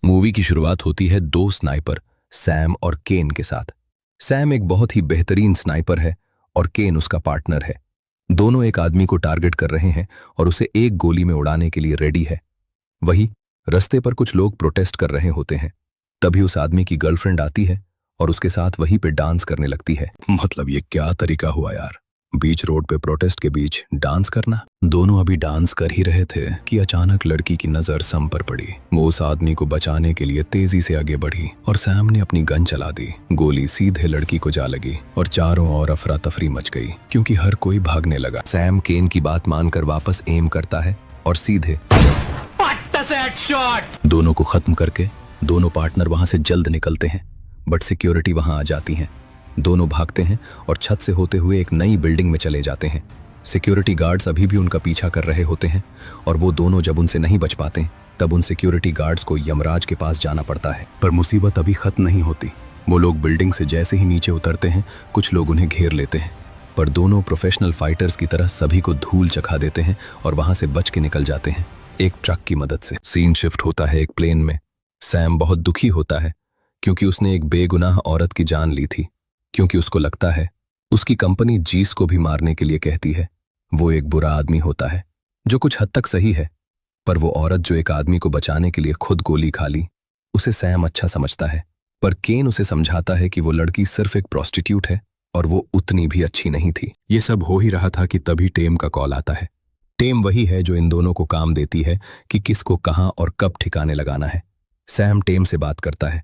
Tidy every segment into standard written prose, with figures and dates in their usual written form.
Movie की शुरुआत होती है दो स्नाइपर सैम और केन के साथ। सैम एक बहुत ही बेहतरीन स्नाइपर है और केन उसका पार्टनर है। दोनों एक आदमी को टारगेट कर रहे हैं और उसे एक गोली में उड़ाने के लिए रेडी है। वही रास्ते पर कुछ लोग प्रोटेस्ट कर रहे होते हैं। तभी उस आदमी की गर्लफ्रेंड आती है और उसके साथ वहीं पे डांस करने लगती है। मतलब ये क्या तरीका हुआ यार, बीच रोड पे प्रोटेस्ट के बीच डांस करना। दोनों अभी डांस कर ही रहे थे कि अचानक लड़की की नजर सैम पर पड़ी। वो उस आदमी को बचाने के लिए तेजी से आगे बढ़ी और सैम ने अपनी गन चला दी। गोली सीधे लड़की को जा लगी और चारों ओर अफरा तफरी मच गई क्योंकि हर कोई भागने लगा। सैम केन की बात मानकर वापस एम करता है और सीधे दोनों को खत्म करके दोनों पार्टनर वहां से जल्द निकलते हैं। बट सिक्योरिटी वहां आ जाती है। दोनों भागते हैं और छत से होते हुए एक नई बिल्डिंग में चले जाते हैं। सिक्योरिटी गार्ड्स अभी भी उनका पीछा कर रहे होते हैं और वो दोनों जब उनसे नहीं बच पाते तब उन सिक्योरिटी गार्ड्स को यमराज के पास जाना पड़ता है। पर मुसीबत अभी खत्म नहीं होती। वो लोग बिल्डिंग से जैसे ही नीचे उतरते हैं कुछ लोग उन्हें घेर लेते हैं, पर दोनों प्रोफेशनल फाइटर्स की तरह सभी को धूल चखा देते हैं और वहां से बच के निकल जाते हैं एक ट्रक की मदद से। सीन शिफ्ट होता है एक प्लेन में। सैम बहुत दुखी होता है क्योंकि उसने एक बेगुनाह औरत की जान ली थी, क्योंकि उसको लगता है उसकी कंपनी जीस को भी मारने के लिए कहती है। वो एक बुरा आदमी होता है जो कुछ हद तक सही है, पर वो औरत जो एक आदमी को बचाने के लिए खुद गोली खा ली उसे सैम अच्छा समझता है। पर केन उसे समझाता है कि वो लड़की सिर्फ एक प्रोस्टिट्यूट है और वो उतनी भी अच्छी नहीं थी। ये सब हो ही रहा था कि तभी टेम का कॉल आता है। टेम वही है जो इन दोनों को काम देती है कि किसको कहां और कब ठिकाने लगाना है। सैम टेम से बात करता है।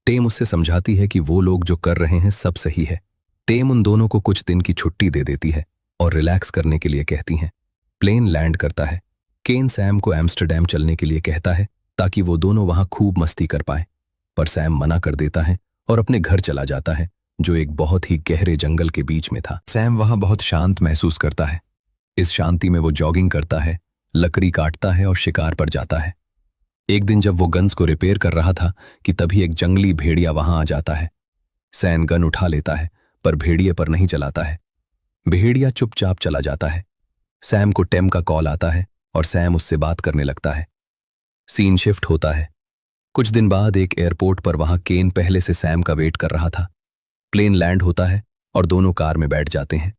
टेम उससे समझाती है कि वो लोग जो कर रहे हैं सब सही है। टेम उन दोनों को कुछ दिन की छुट्टी दे देती है और रिलैक्स करने के लिए कहती हैं। प्लेन लैंड करता है। केन सैम को एम्स्टर्डम चलने के लिए कहता है ताकि वो दोनों वहां खूब मस्ती कर पाए, पर सैम मना कर देता है और अपने घर चला जाता है जो एक बहुत ही गहरे जंगल के बीच में था। सैम वहां बहुत शांत महसूस करता है। इस शांति में वो जॉगिंग करता है, लकड़ी काटता है और शिकार पर जाता है। एक दिन जब वो गन्स को रिपेयर कर रहा था कि तभी एक जंगली भेड़िया वहां आ जाता है। सैम गन उठा लेता है पर भेड़िए पर नहीं चलाता है। भेड़िया चुपचाप चला जाता है। सैम को टेम का कॉल आता है और सैम उससे बात करने लगता है। सीन शिफ्ट होता है। कुछ दिन बाद एक एयरपोर्ट पर वहां केन पहले से सैम का वेट कर रहा था। प्लेन लैंड होता है और दोनों कार में बैठ जाते हैं।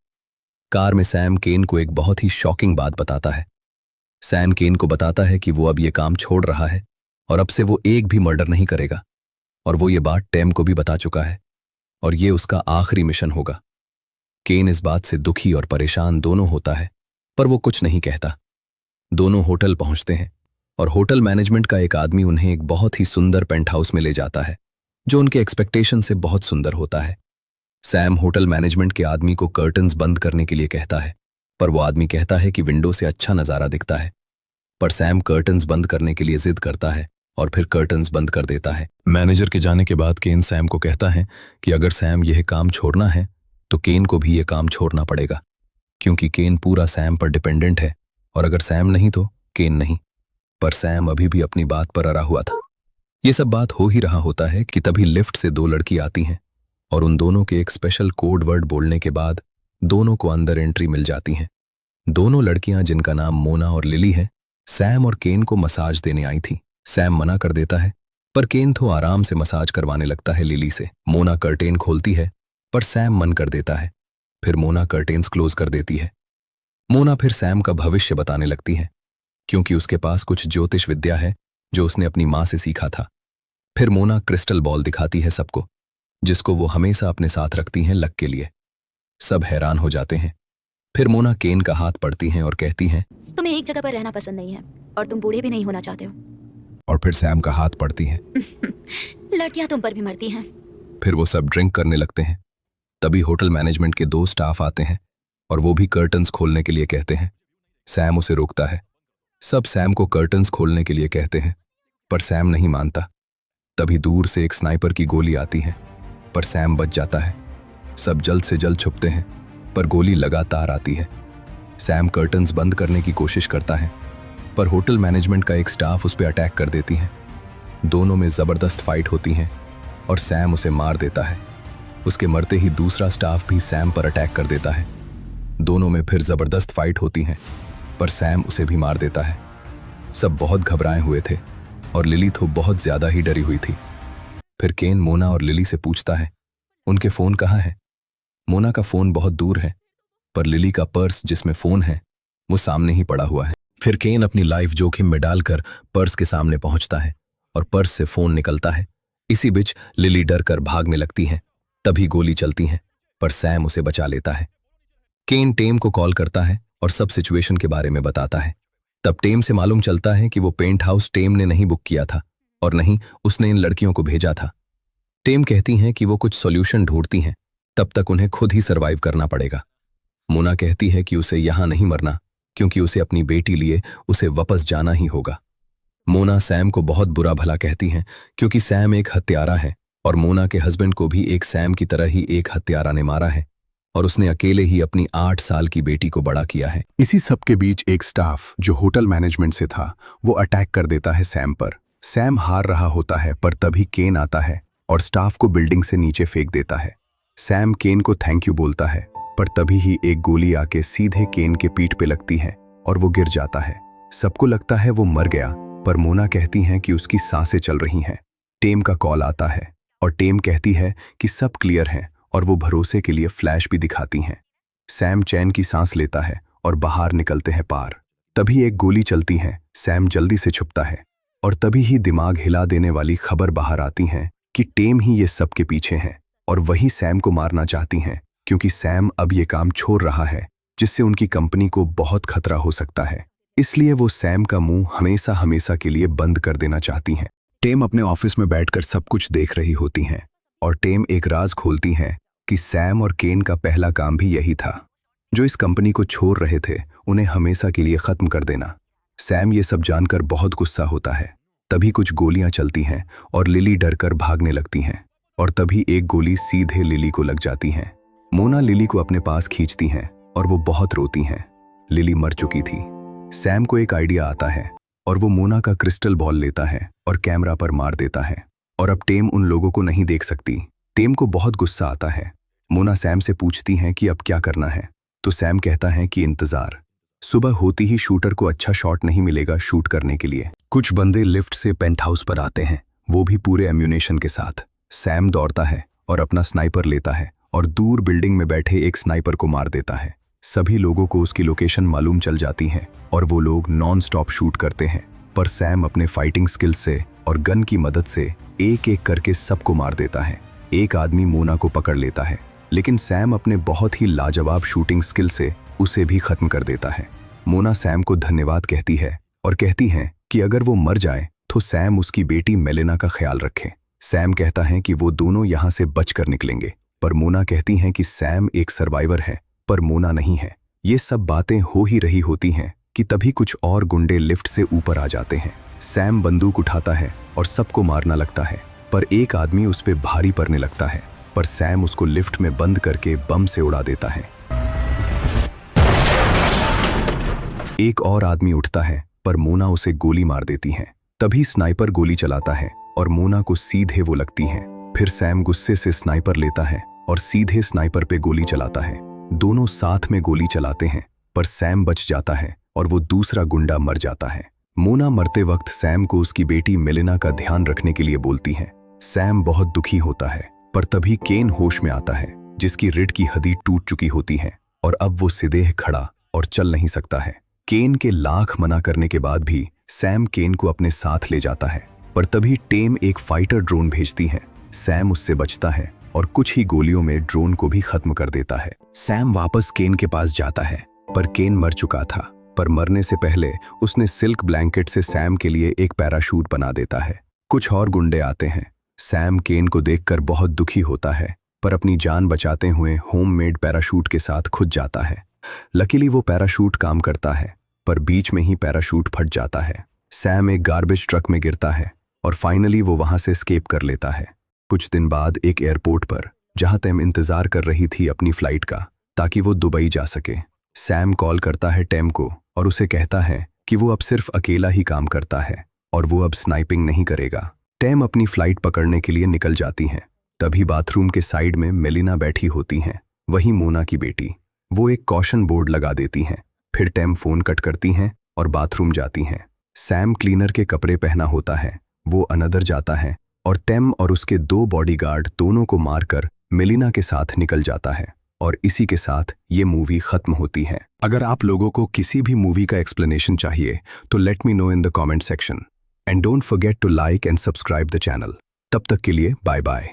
कार में सैम केन को एक बहुत ही शॉकिंग बात बताता है। सैम केन को बताता है कि वो अब ये काम छोड़ रहा है और अब से वो एक भी मर्डर नहीं करेगा, और वो ये बात टेम को भी बता चुका है और ये उसका आखिरी मिशन होगा। केन इस बात से दुखी और परेशान दोनों होता है, पर वो कुछ नहीं कहता। दोनों होटल पहुंचते हैं और होटल मैनेजमेंट का एक आदमी उन्हें एक बहुत ही सुंदर पेंट हाउस में ले जाता है जो उनके एक्सपेक्टेशन से बहुत सुंदर होता है। सैम होटल मैनेजमेंट के आदमी को कर्टन्स बंद करने के लिए कहता है, पर वो आदमी कहता है कि विंडो से अच्छा नज़ारा दिखता है। पर सैम कर्टन्स बंद करने के लिए जिद करता है और फिर कर्टन्स बंद कर देता है। मैनेजर के जाने के बाद केन सैम को कहता है कि अगर सैम यह काम छोड़ना है तो केन को भी यह काम छोड़ना पड़ेगा, क्योंकि केन पूरा सैम पर डिपेंडेंट है और अगर सैम नहीं तो केन नहीं। पर सैम अभी भी अपनी बात पर अड़ा हुआ था। ये सब बात हो ही रहा होता है कि तभी लिफ्ट से दो लड़की आती हैं और उन दोनों के एक स्पेशल कोड वर्ड बोलने के बाद दोनों को अंदर एंट्री मिल जाती हैं। दोनों लड़कियां जिनका नाम मोना और लिली है, सैम और केन को मसाज देने आई थी। सैम मना कर देता है, पर केन तो आराम से मसाज करवाने लगता है लिली से। मोना कर्टेन खोलती है पर सैम मन कर देता है। फिर मोना कर्टेन्स क्लोज कर देती है। मोना फिर सैम का भविष्य बताने लगती है क्योंकि उसके पास कुछ ज्योतिष विद्या है जो उसने अपनी माँ से सीखा था। फिर मोना क्रिस्टल बॉल दिखाती है सबको, जिसको वो हमेशा अपने साथ रखती हैं लक के लिए। सब हैरान हो जाते हैं। फिर मोना केन का हाथ पड़ती हैं और कहती हैं, तुम्हें एक जगह पर रहना पसंद नहीं है और तुम बूढ़े भी नहीं होना चाहते हो। और फिर सैम का हाथ पड़ती हैं। लड़कियां तुम पर भी मरती हैं। फिर वो सब ड्रिंक करने लगते हैं। तभी होटल मैनेजमेंट के दो स्टाफ आते हैं और वो भी कर्टन्स खोलने के लिए कहते हैं। सैम उसे रोकता है। सब सैम को कर्टन्स खोलने के लिए कहते हैं, पर सैम नहीं मानता। तभी दूर से एक स्नाइपर की गोली आती है, पर सैम बच जाता है। सब जल्द से जल्द छुपते हैं, पर गोली लगातार आती है। सैम कर्टन्स बंद करने की कोशिश करता है, पर होटल मैनेजमेंट का एक स्टाफ उस पर अटैक कर देती है। दोनों में ज़बरदस्त फाइट होती है और सैम उसे मार देता है। उसके मरते ही दूसरा स्टाफ भी सैम पर अटैक कर देता है। दोनों में फिर ज़बरदस्त फाइट होती है, पर सैम उसे भी मार देता है। सब बहुत घबराए हुए थे और लिली तो बहुत ज्यादा ही डरी हुई थी। फिर केन मोना और लिली से पूछता है, उनके फोन कहाँ है? मोना का फोन बहुत दूर है, पर लिली का पर्स जिसमें फोन है वो सामने ही पड़ा हुआ है। फिर केन अपनी लाइफ जोखिम में डालकर पर्स के सामने पहुंचता है और पर्स से फोन निकलता है। इसी बीच लिली डर कर भागने लगती है। तभी गोली चलती है, पर सैम उसे बचा लेता है। केन टेम को कॉल करता है और सब सिचुएशन के बारे में बताता है। तब टेम से मालूम चलता है कि वो पेंट हाउस टेम ने नहीं बुक किया था और नहीं उसने इन लड़कियों को भेजा था। टेम कहती हैं कि वो कुछ सॉल्यूशन ढूंढती हैं, तब तक उन्हें खुद ही सरवाइव करना पड़ेगा। मोना कहती है कि उसे यहां नहीं मरना, क्योंकि उसे अपनी बेटी लिए उसे वापस जाना ही होगा। मोना सैम को बहुत बुरा भला कहती हैं, क्योंकि सैम एक हत्यारा है और मोना के हस्बैंड को भी एक सैम की तरह ही एक हत्यारा ने मारा है और उसने अकेले ही अपनी 8 साल की बेटी को बड़ा किया है। इसी सब के बीच एक स्टाफ जो होटल मैनेजमेंट से था वो अटैक कर देता है सैम पर। सैम हार रहा होता है, पर तभी केन आता है और स्टाफ को बिल्डिंग से नीचे फेंक देता है। सैम केन को थैंक यू बोलता है, पर तभी ही एक गोली आके सीधे केन के पीठ पे लगती है और वो गिर जाता है। सबको लगता है वो मर गया, पर मोना कहती हैं कि उसकी सांसें चल रही हैं। टेम का कॉल आता है और टेम कहती है कि सब क्लियर है और वो भरोसे के लिए फ्लैश भी दिखाती हैं। सैम चैन की सांस लेता है और बाहर निकलते हैं पार। तभी एक गोली चलती है। सैम जल्दी से छुपता है और तभी ही दिमाग हिला देने वाली खबर बाहर आती है कि टेम ही ये सब के पीछे है और वही सैम को मारना चाहती हैं, क्योंकि सैम अब ये काम छोड़ रहा है जिससे उनकी कंपनी को बहुत खतरा हो सकता है। इसलिए वो सैम का मुंह हमेशा हमेशा के लिए बंद कर देना चाहती हैं। टेम अपने ऑफिस में बैठकर सब कुछ देख रही होती हैं और टेम एक राज खोलती हैं कि सैम और केन का पहला काम भी यही था, जो इस कंपनी को छोड़ रहे थे उन्हें हमेशा के लिए खत्म कर देना। सैम ये सब जानकर बहुत गुस्सा होता है। तभी कुछ गोलियां चलती हैं और लिली डरकर भागने लगती हैं और तभी एक गोली सीधे लिली को लग जाती है। मोना लिली को अपने पास खींचती हैं और वो बहुत रोती हैं। लिली मर चुकी थी। सैम को एक आइडिया आता है और वो मोना का क्रिस्टल बॉल लेता है और कैमरा पर मार देता है और अब टेम उन लोगों को नहीं देख सकती। टेम को बहुत गुस्सा आता है। मोना सैम से पूछती हैं कि अब क्या करना है, तो सैम कहता है कि इंतजार। सुबह होती ही शूटर को अच्छा शॉट नहीं मिलेगा शूट करने के लिए। कुछ बंदे लिफ्ट से पेंट हाउस पर आते हैं, वो भी पूरे एम्यूनेशन के साथ। सैम दौड़ता है और अपना स्नाइपर लेता है और दूर बिल्डिंग में बैठे एक स्नाइपर को मार देता है। सभी लोगों को उसकी लोकेशन मालूम चल जाती है और वो लोग नॉन स्टॉप शूट करते हैं, पर सैम अपने फाइटिंग स्किल से और गन की मदद से एक एक करके सबको मार देता है। एक आदमी मोना को पकड़ लेता है, लेकिन सैम अपने बहुत ही लाजवाब शूटिंग स्किल से उसे भी खत्म कर देता है। मोना सैम को धन्यवाद कहती है और कहती है कि अगर वो मर जाए तो सैम उसकी बेटी मेलिना का ख्याल रखे। सैम कहता है कि वो दोनों यहाँ से बचकर निकलेंगे, पर मोना कहती हैं कि सैम एक सर्वाइवर है पर मोना नहीं है। ये सब बातें हो ही रही होती हैं कि तभी कुछ और गुंडे लिफ्ट से ऊपर आ जाते हैं। सैम बंदूक उठाता है और सबको मारना लगता है, पर एक आदमी उस पे भारी पड़ने लगता है, पर सैम उसको लिफ्ट में बंद करके बम से उड़ा देता है। एक और आदमी उठता है, पर मोना उसे गोली मार देती है। तभी स्नाइपर गोली चलाता है और मोना को सीधे वो लगती है। फिर सैम गुस्से से स्नाइपर लेता है और सीधे स्नाइपर पे गोली चलाता है। दोनों साथ में गोली चलाते हैं, पर सैम बच जाता है और वो दूसरा गुंडा मर जाता है। मोना मरते वक्त सैम को उसकी बेटी मेलिना का ध्यान रखने के लिए बोलती है। सैम बहुत दुखी होता है, पर तभी केन होश में आता है, जिसकी रीढ़ की हड्डी टूट चुकी होती है और अब वो सीधे खड़ा और चल नहीं सकता है। केन के लाख मना करने के बाद भी सैम केन को अपने साथ ले जाता है, पर तभी टेम एक फाइटर ड्रोन भेजती है। सैम उससे बचता है और कुछ ही गोलियों में ड्रोन को भी खत्म कर देता है। सैम वापस केन के पास जाता है, पर केन मर चुका था, पर मरने से पहले उसने सिल्क ब्लैंकेट से सैम के लिए एक पैराशूट बना देता है। कुछ और गुंडे आते हैं। सैम केन को देखकर बहुत दुखी होता है, पर अपनी जान बचाते हुए होममेड पैराशूट के साथ खुद जाता है। लकीली वो पैराशूट काम करता है, पर बीच में ही पैराशूट फट जाता है। सैम एक गार्बेज ट्रक में गिरता है और फाइनली वो वहां से एस्केप कर लेता है। कुछ दिन बाद एक एयरपोर्ट पर, जहां टेम इंतजार कर रही थी अपनी फ्लाइट का, ताकि वो दुबई जा सके, सैम कॉल करता है टेम को और उसे कहता है कि वो अब सिर्फ अकेला ही काम करता है और वो अब स्नाइपिंग नहीं करेगा। टेम अपनी फ्लाइट पकड़ने के लिए निकल जाती हैं। तभी बाथरूम के साइड में मेलिना बैठी होती हैं, वही मोना की बेटी। वो एक कॉशन बोर्ड लगा देती हैं। फिर टेम फोन कट करती हैं और बाथरूम जाती हैं। सैम क्लीनर के कपड़े पहना होता है वो अनदर जाता है और टेम और उसके 2 बॉडीगार्ड दोनों को मारकर मेलिना के साथ निकल जाता है और इसी के साथ ये मूवी खत्म होती है। अगर आप लोगों को किसी भी मूवी का एक्सप्लेनेशन चाहिए तो let me know in the comment section and don't forget to like and subscribe the channel. तब तक के लिए बाय बाय।